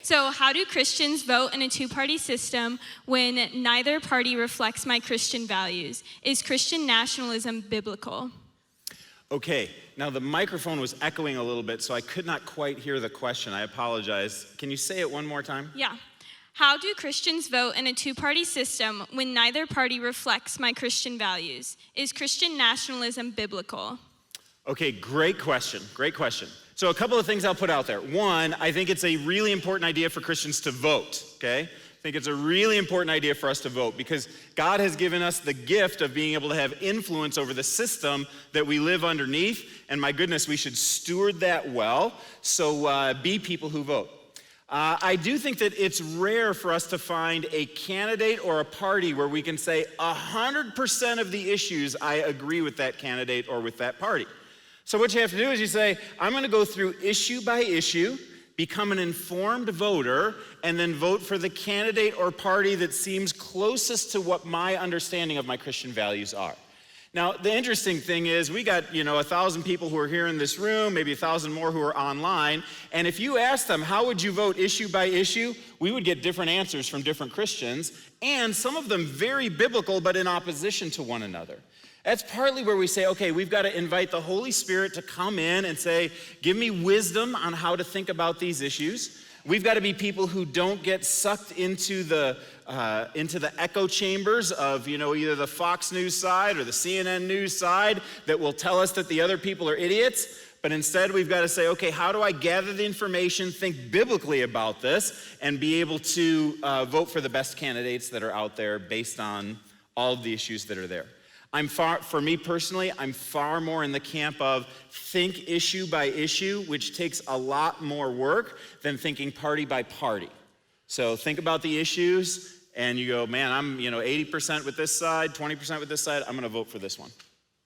So, how do Christians vote in a two-party system when neither party reflects my Christian values? Is Christian nationalism biblical? Okay, now the microphone was echoing a little bit, so I could not quite hear the question. I apologize. Can you say it one more time? Yeah. How do Christians vote in a two-party system when neither party reflects my Christian values? Is Christian nationalism biblical? Okay, great question. Great question. So a couple of things I'll put out there. One, I think it's a really important idea for Christians to vote, okay? I think it's a really important idea for us to vote because God has given us the gift of being able to have influence over the system that we live underneath, and my goodness, we should steward that well, so be people who vote. I do think that it's rare for us to find a candidate or a party where we can say 100% of the issues I agree with that candidate or with that party. So what you have to do is you say, I'm going to go through issue by issue, become an informed voter, and then vote for the candidate or party that seems closest to what my understanding of my Christian values are. Now, the interesting thing is we got, 1,000 people who are here in this room, maybe 1,000 more who are online, and if you ask them, how would you vote issue by issue, we would get different answers from different Christians, and some of them very biblical, but in opposition to one another. That's partly where we say, okay, we've got to invite the Holy Spirit to come in and say, give me wisdom on how to think about these issues. We've got to be people who don't get sucked into the echo chambers of, either the Fox News side or the CNN News side that will tell us that the other people are idiots. But instead, we've got to say, okay, how do I gather the information, think biblically about this, and be able to vote for the best candidates that are out there based on all of the issues that are there. For me personally, I'm far more in the camp of think issue by issue, which takes a lot more work than thinking party by party. So think about the issues, and you go, man, I'm 80% with this side, 20% with this side, I'm going to vote for this one.